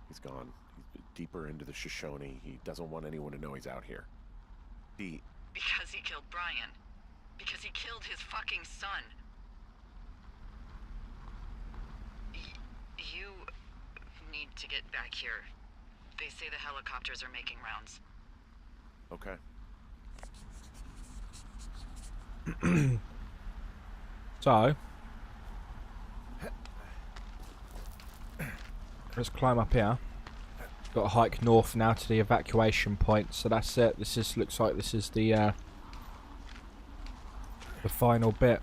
He's gone. He's deeper into the Shoshone. He doesn't want anyone to know he's out here. Because he killed Brian. Because he killed his fucking son. You need to get back here. They say the helicopters are making rounds. Okay. So, let's climb up here. Got to hike north now to the evacuation point. So that's it. This is looks like this is the final bit.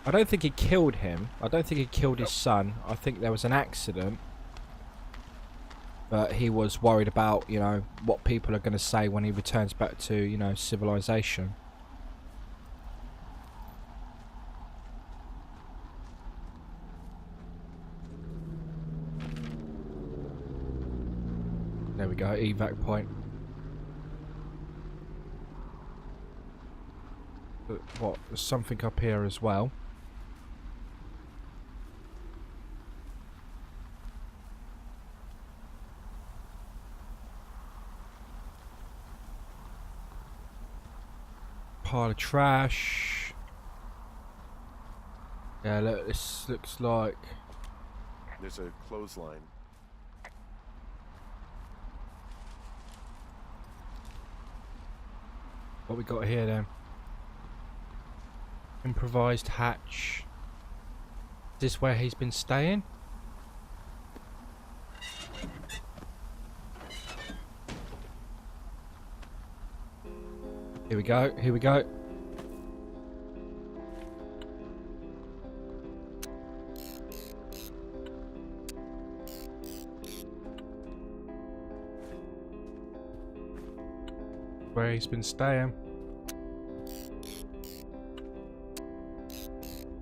I don't think he killed him. I don't think he killed his son. I think there was an accident. But he was worried about, you know, what people are going to say when he returns back to, you know, civilization. There we go, evac point. But what? There's something up here as well. Pile of trash. Yeah, look, this looks like... There's a clothesline. What we got here then? Improvised hatch. Is this where he's been staying? Here we go. Here we go. Where he's been staying.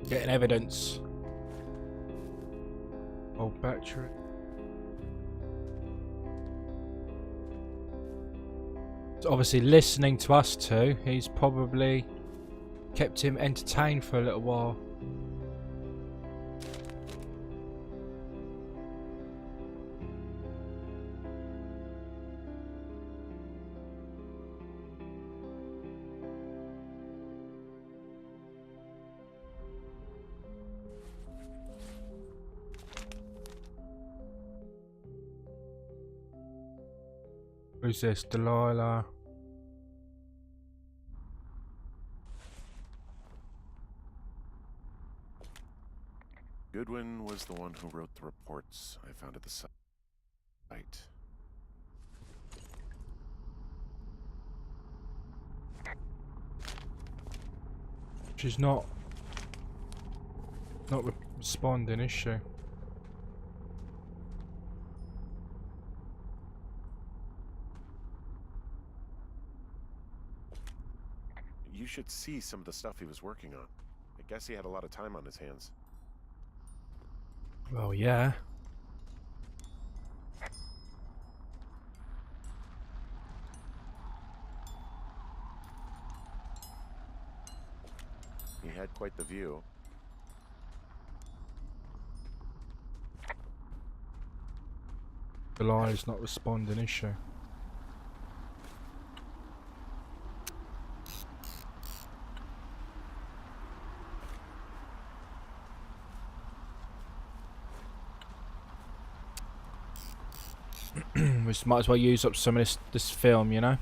Getting evidence. Old battery. So obviously listening to us two, he's probably kept him entertained for a little while. Who's this? Delilah. Goodwin was the one who wrote the reports I found at the site. She's not responding, is she? You should see some of the stuff he was working on. I guess he had a lot of time on his hands. Well, yeah. He had quite the view. Delilah's not responding, is she? We might as well use up some of this film, you know.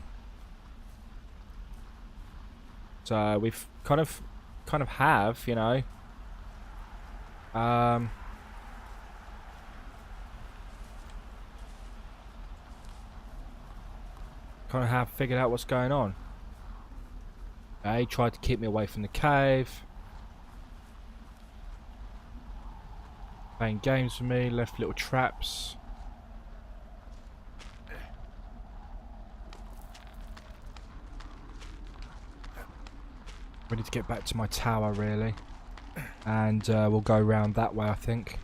So we've kind of have, you know. Kind of have figured out what's going on. He tried to keep me away from the cave. Playing games with me, left little traps. We need to get back to my tower, really. And we'll go around that way, I think.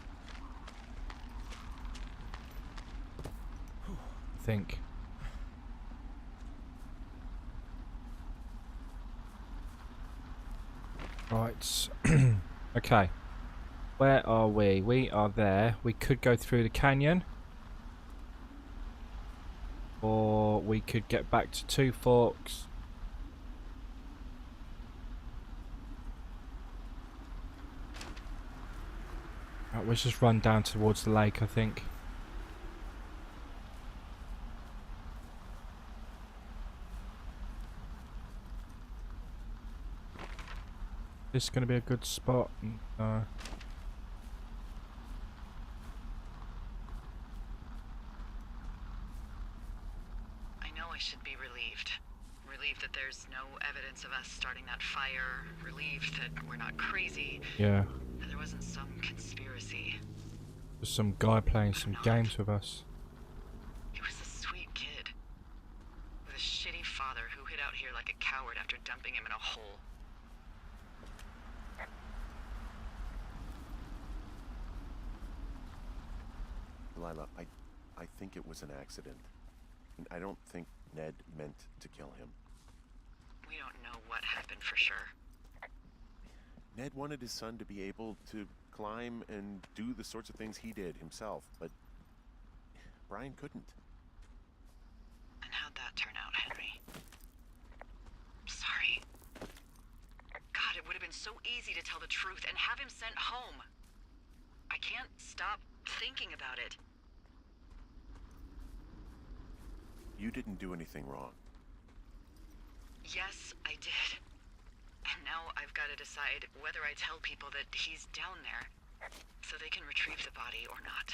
Right. Okay. Where are we? We are there. We could go through the canyon. Or we could get back to Two Forks. Right, let's just run down towards the lake, I think. This is going to be a good spot. I know I should be relieved. Relieved that there's no evidence of us starting that fire. Relieved that we're not crazy. Yeah. That there wasn't some conspiracy. There's some guy playing some games with us. He was a sweet kid. With a shitty father who hid out here like a coward after dumping him in a hole. Lila, I think it was an accident. And I don't think Ned meant to kill him. We don't know what happened for sure. Ned wanted his son to be able to climb and do the sorts of things he did himself, but Brian couldn't. And how'd that turn out, Henry? I'm sorry. God, it would have been so easy to tell the truth and have him sent home. I can't stop thinking about it. You didn't do anything wrong. Yes, I did. And now I've got to decide whether I tell people that he's down there so they can retrieve the body or not.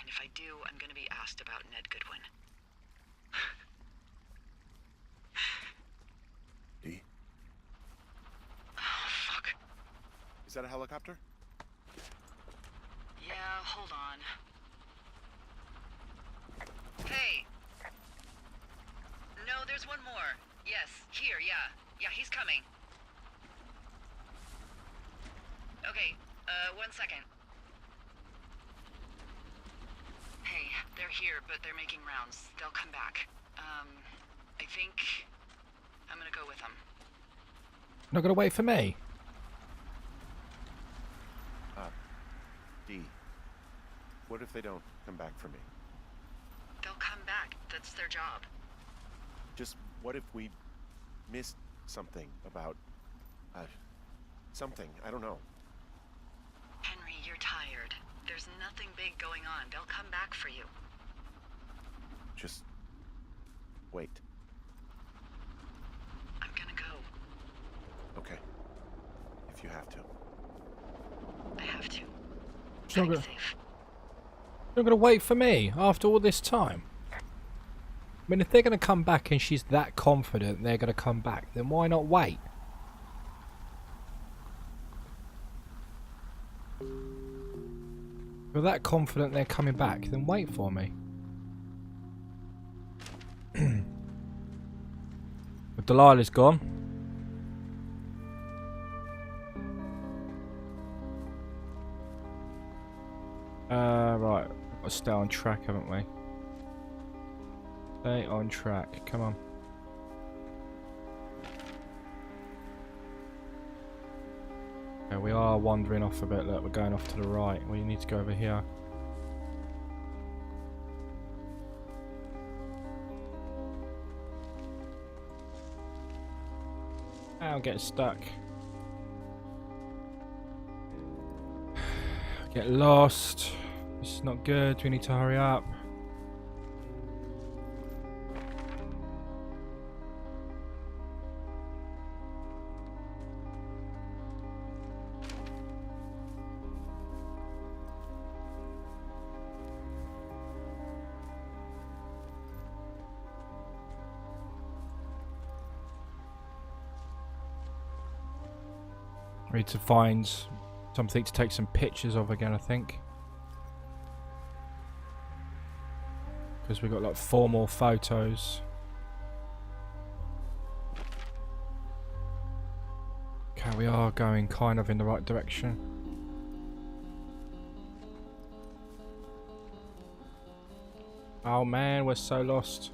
And if I do, I'm going to be asked about Ned Goodwin. that a helicopter? Yeah, hold on. Hey! No, there's one more. Yes, here, yeah. Yeah, he's coming. Okay, 1 second. Hey, they're here, but they're making rounds. They'll come back. I think I'm gonna go with them. Not gonna wait for me. D. What if they don't come back for me? They'll come back. That's their job. Just what if we missed something about, something, I don't know. Henry, you're tired. There's nothing big going on. They'll come back for you. Just wait. I'm gonna go. Okay. If you have to. I have to. She's not Heading gonna, safe. not gonna wait for me after all this time. I mean, if they're gonna come back and she's that confident they're gonna come back, then why not wait? If you're that confident they're coming back, then wait for me. But Delilah's gone. Right. We've got to stay on track, haven't we? Stay on track. Come on. Yeah, we are wandering off a bit. Look, we're going off to the right. We need to go over here. I'm getting stuck. Get lost. This is not good. We need to hurry up. We need to find something to take some pictures of again, I think. Because we've got like 4 more photos. Okay, we are going kind of in the right direction. Oh man, we're so lost.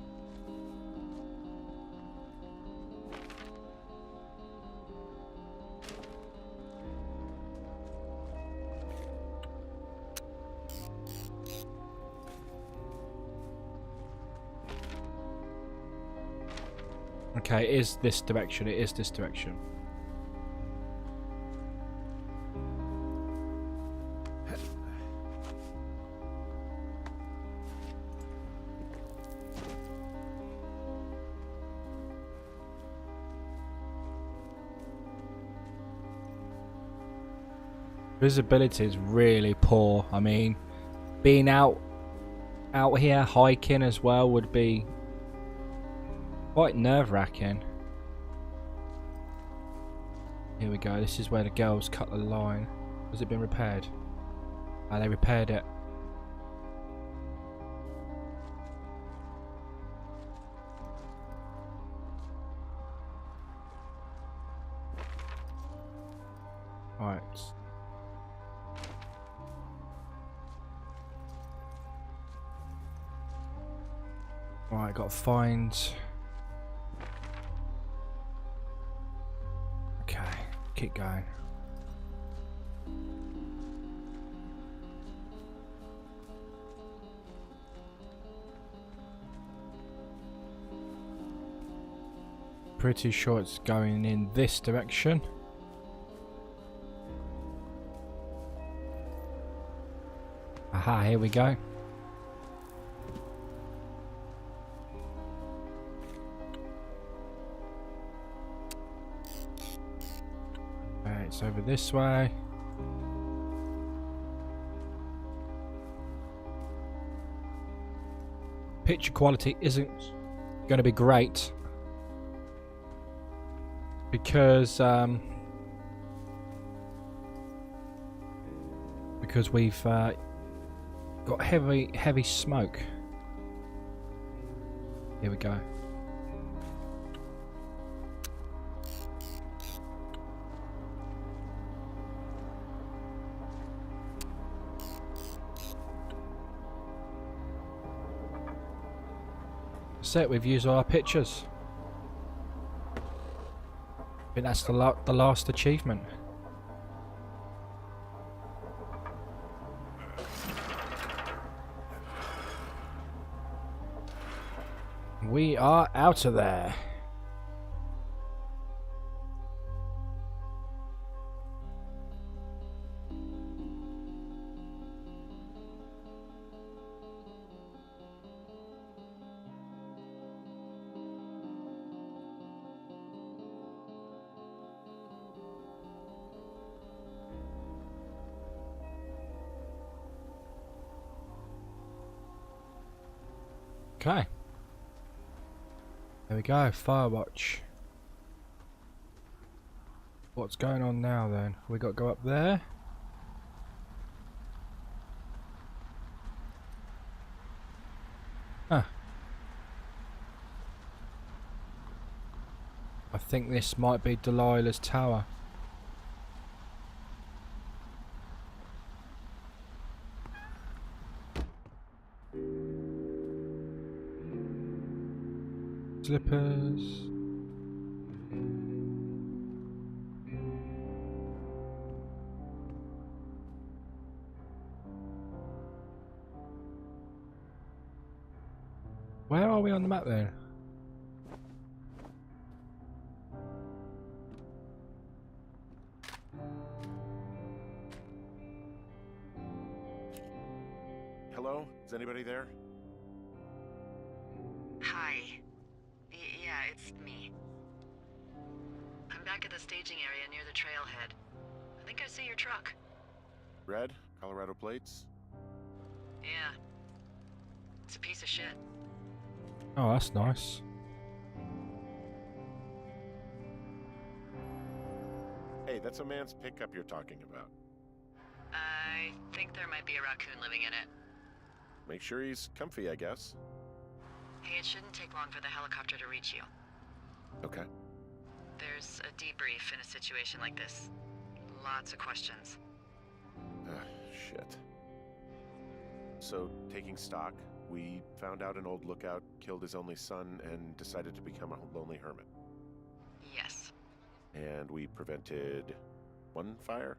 Okay, it is this direction. It is this direction. Visibility is really poor. I mean, being out here hiking as well would be quite nerve-wracking. Here we go. This is where the girls cut the line. Has it been repaired? Ah, they repaired it. Right. Right, got to find. Okay, keep going. Pretty sure it's going in this direction. Aha, here we go. It's over this way. Picture quality isn't going to be great because because we've got heavy smoke. Here we go. That's it, we've used all our pictures. I think that's the last achievement. We are out of there. Okay. There we go, Firewatch. What's going on now then? We got to go up there. Huh. I think this might be Delilah's tower. Slippers. Where are we on the map then? Hello? Is anybody there? Hi. Yeah, it's me. I'm back at the staging area near the trailhead. I think I see your truck. Red? Colorado plates? Yeah. It's a piece of shit. Oh, that's nice. Hey, that's a man's pickup you're talking about. I think there might be a raccoon living in it. Make sure he's comfy, I guess. Hey, it shouldn't take long for the helicopter to reach you. Okay. There's a debrief in a situation like this. Lots of questions. Shit. So, taking stock, we found out an old lookout killed his only son and decided to become a lonely hermit. Yes. And we prevented one fire?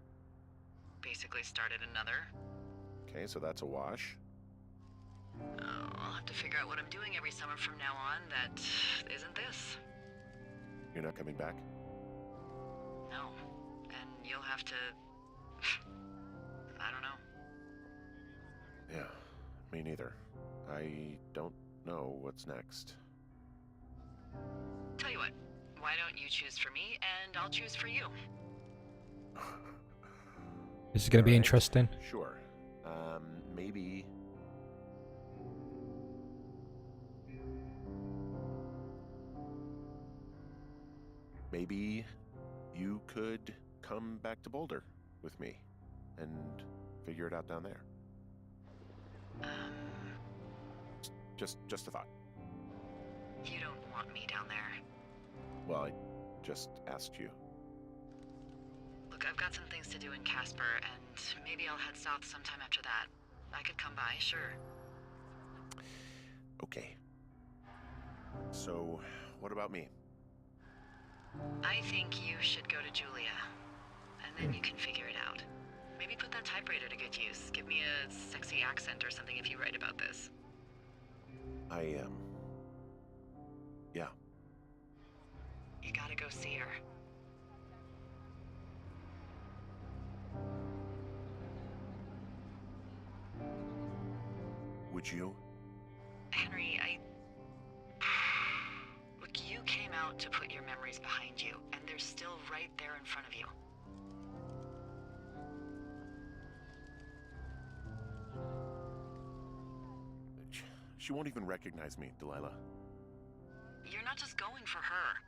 Basically started another. Okay, so that's a wash. Oh, I'll have to figure out what I'm doing every summer from now on that isn't this. You're not coming back? No. And you'll have to... I don't know. Yeah, me neither. I don't know what's next. Tell you what, why don't you choose for me and I'll choose for you? This is going to be Alright, interesting. Sure. Maybe... Maybe you could come back to Boulder with me and figure it out down there. Just a thought. You don't want me down there. Well, I just asked you. Look, I've got some things to do in Casper, and maybe I'll head south sometime after that. I could come by, sure. Okay. So, what about me? I think you should go to Julia, and then you can figure it out. Maybe put that typewriter to good use. Give me a sexy accent or something if you write about this. Yeah. You gotta go see her. Would you? Henry, Look, you came out to put your memories behind you, and they're still right there in front of you. She won't even recognize me, Delilah. You're not just going for her.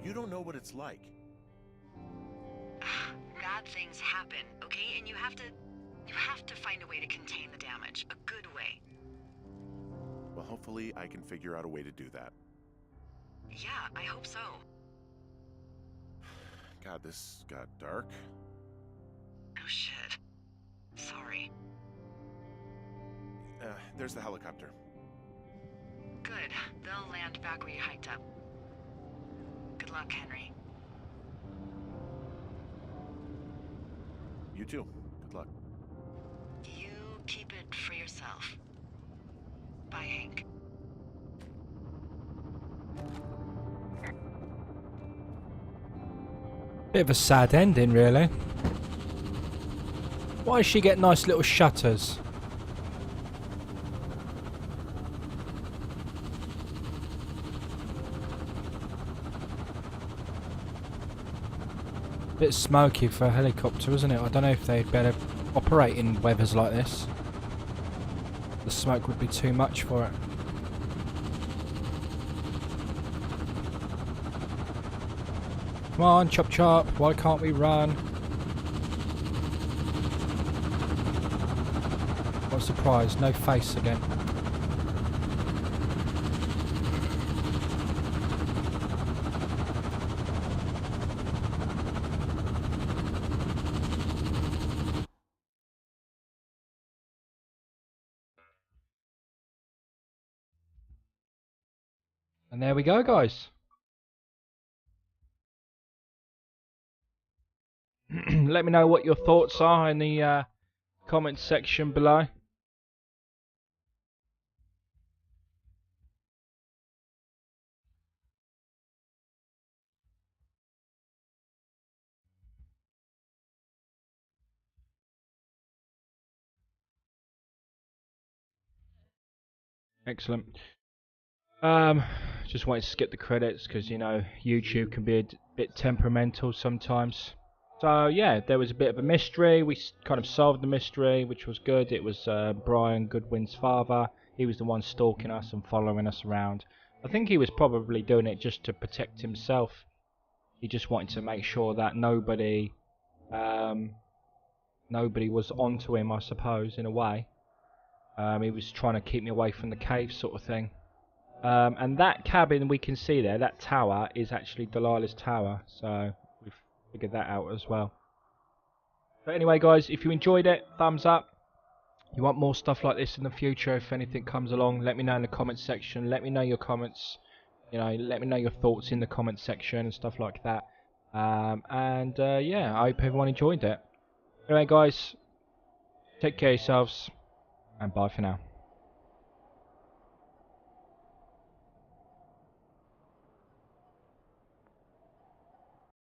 You don't know what it's like. Bad things happen, okay? And you have to You have to find a way to contain the damage. A good way. Well, hopefully I can figure out a way to do that. Yeah, I hope so. God, this got dark. Oh shit. Sorry. There's the helicopter. Good. They'll land back where you hiked up. Good luck, Henry. You too. Good luck. You keep it for yourself. Bye, Hank. Bit of a sad ending, really. Why does she get nice little shutters? Bit smoky for a helicopter, isn't it? I don't know if they'd better operate in weathers like this. The smoke would be too much for it. Come on, chop chop, why can't we run? What a surprise, no face again. And there we go, guys. Let me know what your thoughts are in the comments section below. Excellent. Just wanted to skip the credits because, you know, YouTube can be a bit temperamental sometimes. So yeah, there was a bit of a mystery. We kind of solved the mystery, which was good. It was Brian Goodwin's father. He was the one stalking us and following us around. I think he was probably doing it just to protect himself. He just wanted to make sure that nobody was onto him, I suppose, in a way. He was trying to keep me away from the cave, sort of thing. And that cabin we can see there, that tower, is actually Delilah's tower. So we've figured that out as well. But anyway, guys, if you enjoyed it, thumbs up. You want more stuff like this in the future, if anything comes along, let me know in the comments section. Let me know your comments. You know, let me know your thoughts in the comments section and stuff like that. Yeah, I hope everyone enjoyed it. Anyway, guys, take care of yourselves, and bye for now.